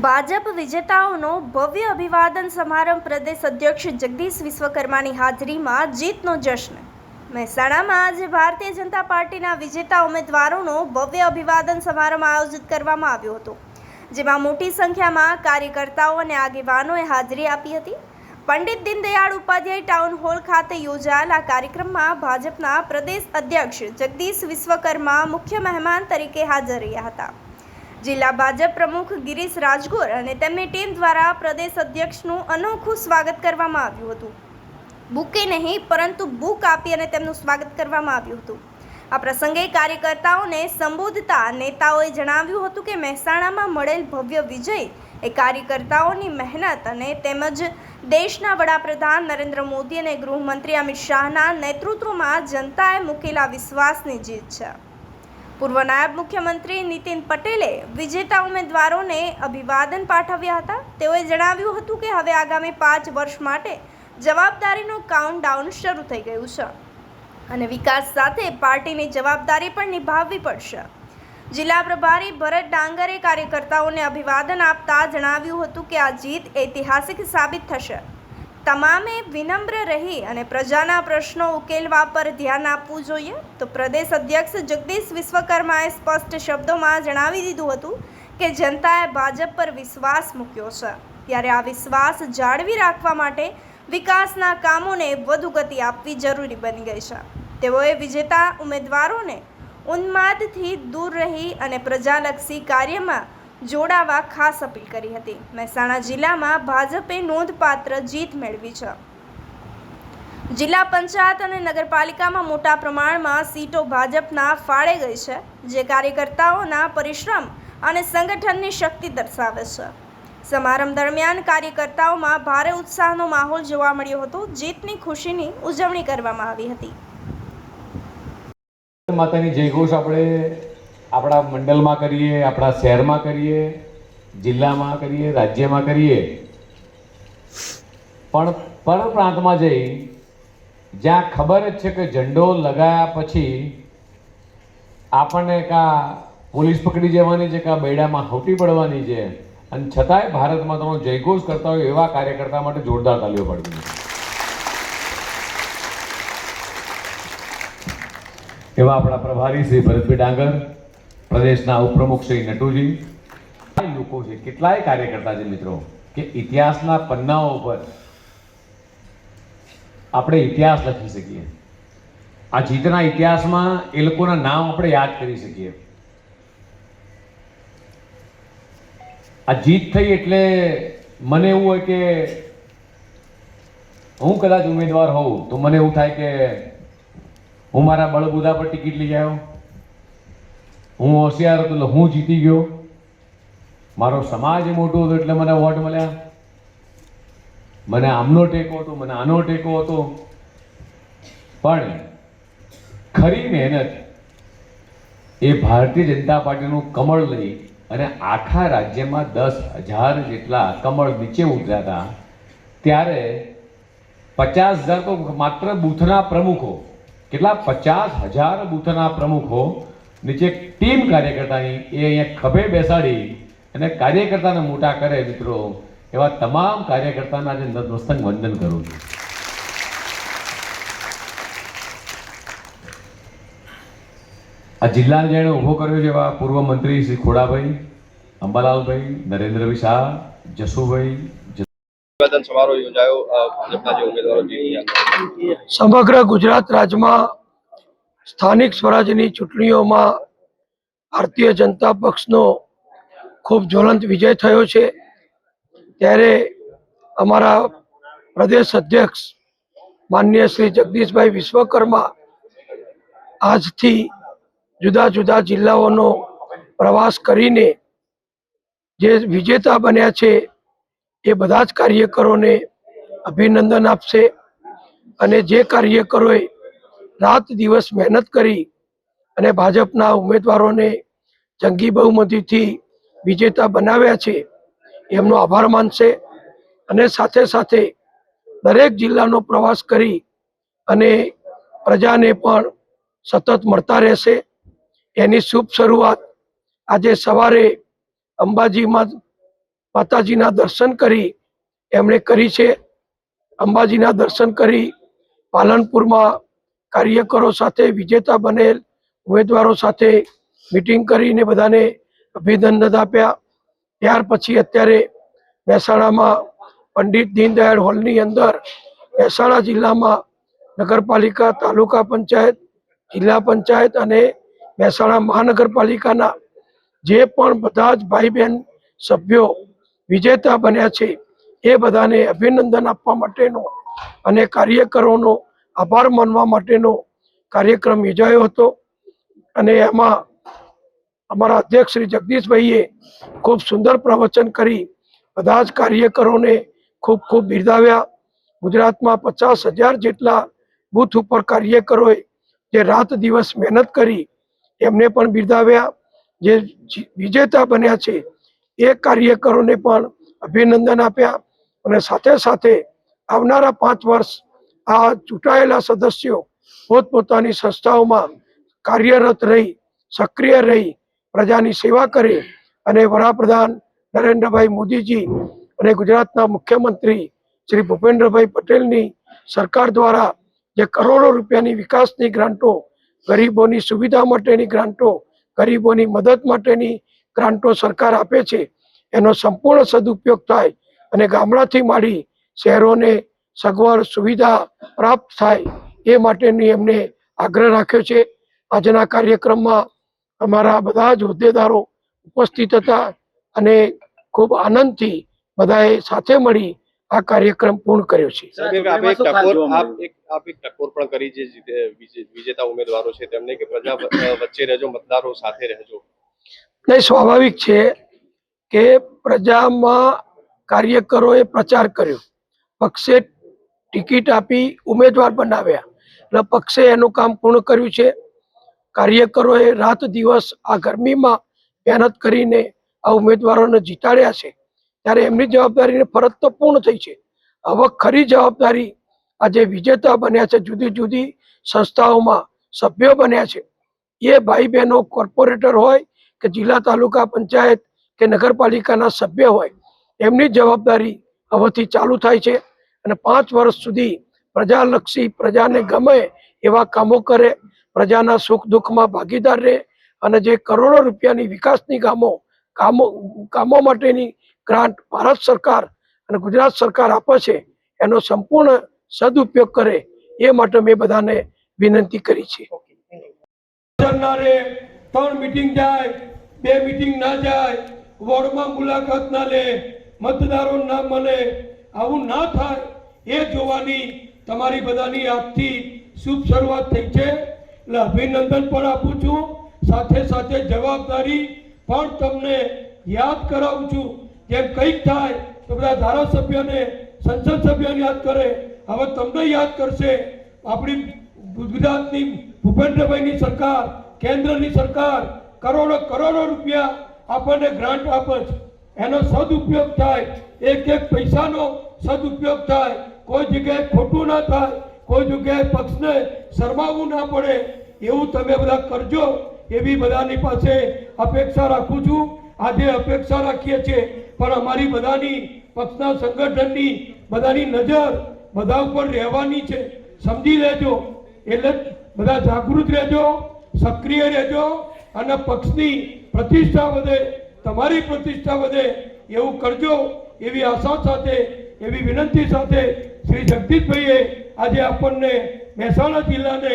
ભાજપ વિજેતાઓનો ભવ્ય અભિવાદન સમારંભ પ્રદેશ અધ્યક્ષ જગદીશ વિશ્વકર્માની હાજરીમાં જીતનો જશ્ન। મહેસાણામાં આજે ભારતીય જનતા પાર્ટીના વિજેતા ઉમેદવારોનો ભવ્ય અભિવાદન સમારંભ આયોજિત કરવામાં આવ્યો હતો, જેમાં મોટી સંખ્યામાં કાર્યકર્તાઓ અને આગેવાનોએ હાજરી આપી હતી। પંડિત દીનદયાળ ઉપાધ્યાય ટાઉન હોલ ખાતે યોજાયેલા કાર્યક્રમમાં ભાજપના પ્રદેશ અધ્યક્ષ જગદીશ વિશ્વકર્મા મુખ્ય મહેમાન તરીકે હાજર રહ્યા હતા। જિલ્લા ભાજપ પ્રમુખ ગિરીશ રાજગોર અને તેમની ટીમ દ્વારા પ્રદેશ અધ્યક્ષનું અનોખું સ્વાગત કરવામાં આવ્યું હતું। બુકે નહીં પરંતુ બુક આપી અને તેમનું સ્વાગત કરવામાં આવ્યું હતું। આ પ્રસંગે કાર્યકર્તાઓને સંબોધતા નેતાઓએ જણાવ્યું હતું કે મહેસાણામાં મળેલ ભવ્ય વિજય એ કાર્યકર્તાઓની મહેનત અને તેમજ દેશના વડાપ્રધાન નરેન્દ્ર મોદી અને ગૃહમંત્રી અમિત શાહના નેતૃત્વમાં જનતાએ મૂકેલા વિશ્વાસની જીત છે। પૂર્વ નાયબ મુખ્યમંત્રી નીતિન પટેલે વિજેતા ઉમેદવારોને અભિવાદન પાઠવ્યા હતા। તેઓએ જણાવ્યું હતું કે હવે આગામી 5 વર્ષ માટે જવાબદારીનું કાઉન્ટડાઉન શરૂ થઈ ગયું છે અને વિકાસ સાથે પાર્ટીની જવાબદારી પણ નિભાવવી પડશે। જિલ્લા પ્રભારી ભરત ડાંગરે કાર્યકર્તાઓને અભિવાદન આપતા જણાવ્યું હતું કે આ જીત ઐતિહાસિક સાબિત થશે। તમામે વિનમ્ર રહી અને પ્રજાના પ્રશ્નો ઉકેલવા પર ધ્યાન આપવું જોઈએ। તો પ્રદેશ અધ્યક્ષ જગદીશ વિશ્વકર્માએ સ્પષ્ટ શબ્દોમાં જણાવી દીધું હતું કે જનતાએ ભાજપ પર વિશ્વાસ મૂક્યો છે, ત્યારે આ વિશ્વાસ જાળવી રાખવા માટે વિકાસના કામોને વધુ ગતિ આપવી જરૂરી બની ગઈ છે। તેઓએ વિજેતા ઉમેદવારોને ઉન્માદથી દૂર રહી અને પ્રજાલક્ષી કાર્યમાં જોડાવા ખાસ અપીલ કરી હતી। મહેસાણા જિલ્લામાં ભાજપે નોંધપાત્ર જીત મેળવી છે। જિલ્લા પંચાયત અને નગરપાલિકામાં મોટા પ્રમાણમાં સીટો ભાજપના ફાળે ગઈ છે, જે કાર્યકર્તાઓના પરિશ્રમ અને સંગઠનની શક્તિ દર્શાવે છે। સમારંભ દરમિયાન કાર્યકર્તાઓમાં ભારે ઉત્સાહનો માહોલ જોવા મળ્યો હતો। જીતની ખુશીની ઉજવણી કરવામાં આવી હતી। માતાની જયઘોષ આપણે આપણા મંડળમાં કરીએ, આપણા શહેરમાં કરીએ, જિલ્લામાં કરીએ, રાજ્યમાં કરીએ, પણ પર પ્રાંતમાં જઈ જ્યાં ખબર જ છે કે ઝંડો લગાયા પછી આપણને કા પોલીસ પકડી જવાની છે, કા બેડામાં હવટી પડવાની છે, અને છતાંય ભારત માતાનો જયઘોષ કરતા હોય એવા કાર્યકર્તા માટે જોરદાર તાલીઓ પાડવી છે। એવા આપણા પ્રભારી શ્રી ભરતભાઈ ડાંગર, પ્રદેશના ઉપપ્રમુખ શ્રી નટુજી, લોકો છે, કેટલાય કાર્યકર્તા છે મિત્રો, કે ઇતિહાસના પન્નાઓ પર આપણે ઇતિહાસ લખી શકીએ। આ જીતના ઇતિહાસમાં એ લોકોના નામ આપણે યાદ કરી શકીએ। આ જીત થઈ એટલે મને એવું હોય કે હું કદાચ ઉમેદવાર હોઉં તો મને એવું થાય કે હું મારા બળબુદા પર ટિકિટ લઈ આવ્યો, હું હોશિયાર હતો એટલે હું જીતી ગયો, મારો સમાજ મોટો હતો એટલે મને વોટ મળ્યા, મને આમનો ટેકો હતો, મને આનો ટેકો હતો। પણ ખરી મહેનત એ ભારતીય જનતા પાર્ટીનું કમળ લઈ અને આખા રાજ્યમાં 10,000 જેટલા કમળ નીચે ઉતર્યા હતા, ત્યારે 50,000 તો માત્ર બૂથના પ્રમુખો, કેટલા 50,000 બૂથના પ્રમુખો નીચે ટીમ કાર્યકર્તાની એ અહીંયા ખભે બેસાડી અને કાર્યકર્તાને મોટા કરે મિત્રો, એવા તમામ કાર્યકર્તાના આજે નતમસ્તક વંદન કરું છું। આ જિલ્લાને જેણે ઊભો કર્યો છે એવા પૂર્વ મંત્રી શ્રી ખોડાભાઈ, અંબાલાલભાઈ, નરેન્દ્રભાઈ શાહ, જસુભાઈ, સમારોહ યોજાયો ભાજપના જે ઉમેદવારો જીત્યા। સમગ્ર ગુજરાત રાજ્યમાં સ્થાનિક સ્વરાજ્યની ચૂંટણીઓમાં ભારતીય જનતા પક્ષનો ખૂબ જ્વલંત વિજય થયો છે, ત્યારે અમારા પ્રદેશ અધ્યક્ષ માનનીય શ્રી જગદીશભાઈ વિશ્વકર્મા આજથી જુદા જુદા જિલ્લાઓનો પ્રવાસ કરીને જે વિજેતા બન્યા છે એ બધા જ કાર્યકરોને અભિનંદન આપશે, અને જે કાર્યકરોએ રાત દિવસ મહેનત કરી અને ભાજપના ઉમેદવારોને જંગી બહુમતીથી વિજેતા બનાવ્યા છે એમનો આભાર માનશે, અને સાથે સાથે દરેક જિલ્લાનો પ્રવાસ કરી અને પ્રજાને પણ સતત મળતા રહેશે। એની શુભ શરૂઆત આજે સવારે અંબાજીમાં માતાજીના દર્શન કરી એમણે કરી છે. અંબાજીના દર્શન કરી પાલનપુરમાં કાર્યકરો સાથે વિજેતા બનેલ ઉમેદવારો સાથે મિટિંગ કરીને બધાને અભિનંદન આપ્યા. ત્યાર પછી અત્યારે મહેસાણામાં પંડિત દીનદયાળ હોલની અંદર મહેસાણા જિલ્લામાં નગરપાલિકા, તાલુકા પંચાયત, જિલ્લા પંચાયત અને મહેસાણા મહાનગરપાલિકાના જે પણ બધા જ ભાઈ બહેન સભ્યો વિજેતા બન્યા છે એ બધાને અભિનંદન આપવા માટેનો અને કાર્યકરોનો આભાર માનવા માટેનો કાર્યક્રમ યોજાયો હતો. અને એમાં અમારા અધ્યક્ષ શ્રી જગદીશભાઈએ ખૂબ સુંદર પ્રવચન કરી બધા જ કાર્યકરોને ખૂબ ખૂબ બિરદાવ્યા. ગુજરાતમાં 50,000 જેટલા બૂથ ઉપર કાર્યકરોએ જે રાત દિવસ મહેનત કરી એમને પણ બિરદાવ્યા. જે વિજેતા બન્યા છે એ કાર્યકરોને પણ અભિનંદન આપ્યા. અને સાથે સાથે આવનારા 5 વર્ષ આ ચૂંટાયેલા સદસ્યો પોતપોતાની સંસ્થાઓમાં કાર્યરત રહી, સક્રિય રહી, પ્રજાની સેવા કરે અને વડાપ્રધાન નરેન્દ્રભાઈ મોદીજી અને ગુજરાતના મુખ્યમંત્રી શ્રી ભૂપેન્દ્રભાઈ પટેલની સરકાર દ્વારા જે કરોડો રૂપિયાની વિકાસની ગ્રાન્ટો, ગરીબોની સુવિધા માટેની ગ્રાન્ટો, ગરીબોની મદદ માટેની ગ્રાન્ટો સરકાર આપે છે એનો સંપૂર્ણ સદુપયોગ થાય અને ગામડાથી માંડી શહેરોને સગવડ સુવિધા પ્રાપ્ત થાય એ માટેની એમને આગ્રહ રાખ્યો છે. આજના કાર્યક્રમમાં અમારા બધા જ હોદ્દેદારો ઉપસ્થિત હતા અને ખૂબ આનંદથી બધાએ સાથે મળી આ કાર્યક્રમ પૂર્ણ કર્યો છે. આપ એક ટકોર પણ કરી જે વિજેતા ઉમેદવારો છે તેમને કે પ્રજા વચ્ચે રહેજો, મતદારો સાથે રહેજો. નહીં, સ્વાભાવિક છે કે પ્રજામાં કાર્યકરોએ પ્રચાર કર્યો, પક્ષે ટિકિટ આપી ઉમેદવાર બનાવ્યા એટલે પક્ષે એનું કામ પૂર્ણ કર્યું છે. કાર્યકરોએ રાત દિવસ આ ગરમીમાં મહેનત કરીને આ ઉમેદવારોને જીતાડ્યા છે ત્યારે એમની જવાબદારીની ફરજ તો પૂર્ણ થઈ છે. હવે ખરી જવાબદારી આજે વિજેતા બન્યા છે, જુદી જુદી સંસ્થાઓમાં સભ્યો બન્યા છે, એ ભાઈ બહેનો કોર્પોરેટર હોય કે જિલ્લા તાલુકા પંચાયત કે નગરપાલિકાના સભ્ય હોય એમની જવાબદારી હવેથી ચાલુ થાય છે. અને 5 વર્ષ સુધી પ્રજાલક્ષી, પ્રજાને ગમે એવા કામો કરે, પ્રજાના સુખ દુઃખમાં ભાગીદાર રહે અને જે કરોડો રૂપિયાની વિકાસની કામો માટેની ગ્રાન્ટ ભારત સરકાર અને ગુજરાત સરકાર આપે છે એનો સંપૂર્ણ સદુપયોગ કરે એ માટે મેં બધાને વિનંતી કરી છે. 3 મીટિંગ જાય, 2 મીટિંગ ના જાય, વોર્ડમાં મુલાકાત ના લે, મતદારો ના મળે, આવું ના થાય એ જોવાની તમારી બધાની આજથી શુભ શરૂઆત થઈ છે. એટલે અભિનંદન પણ આપું છું, સાથે સાથે જવાબદારી પણ તમને યાદ કરાવું છું. જેમ કંઈક થાય તો બધા ધારાસભ્યને, સંસદ સભ્યને યાદ કરે, હવે તમને યાદ કરશે. આપણી ગુજરાતની ભૂપેન્દ્રભાઈની સરકાર, કેન્દ્રની સરકાર કરોડો રૂપિયા આપણને ગ્રાન્ટ આપે છે. એનો સદુપયોગ થાય, એક પૈસાનો સદુપયોગ થાય, કોઈ જગ્યાએ ખોટું ના થાય, કોઈ જગ્યાએ પક્ષને શરમાવવું ના પડે એવું તમે બધા કરજો એવી બધાની પાસે અપેક્ષા રાખું છું. આજે અપેક્ષા રાખીએ છીએ પણ અમારી બધાની પક્ષના સંગઠનની બધાની નજર બધા ઉપર રહેવાની છે, સમજી લેજો. એટલે બધા જાગૃત રહેજો, સક્રિય રહેજો અને પક્ષની પ્રતિષ્ઠા વધે, તમારી પ્રતિષ્ઠા વધે એવું કરજો એવી આશા સાથે, એવી વિનંતી સાથે શ્રી જગદીશભાઈએ આજે આપણને મહેસાણા જિલ્લાને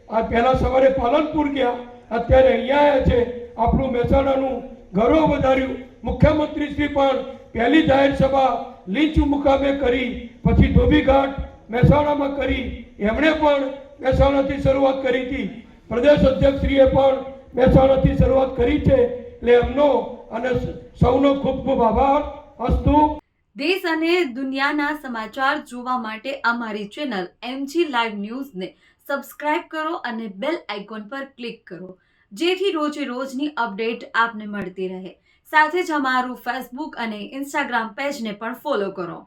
આ પહેલા સવારે પાલનપુર ગયા, અત્યારે અહીંયા આવ્યા છે, આપણું મહેસાણાનું ગૌરવ વધાર્યું. મુખ્યમંત્રી શ્રી પણ પહેલી જાહેર સભા લીંચ મુકામે કરી, પછી ધોબીઘાટ મહેસાણામાં કરી, એમણે પણ મહેસાણાથી શરૂઆત કરી હતી. પ્રદેશ અધ્યક્ષશ્રીએ પણ મહેસાણાથી શરૂઆત કરી છે. એટલે એમનો અને સૌનો ખૂબ ખૂબ આભાર. અસ્તુ. દેશ અને દુનિયાના સમાચાર જોવા માટે અમારી ચેનલ MG લાઈવ ન્યૂઝને સબસ્ક્રાઇબ કરો અને બેલ આઇકોન પર ક્લિક કરો, જેથી રોજે રોજની અપડેટ આપને મળતી રહે. સાથે જ અમારું ફેસબુક અને ઇન્સ્ટાગ્રામ પેજને પણ ફોલો કરો.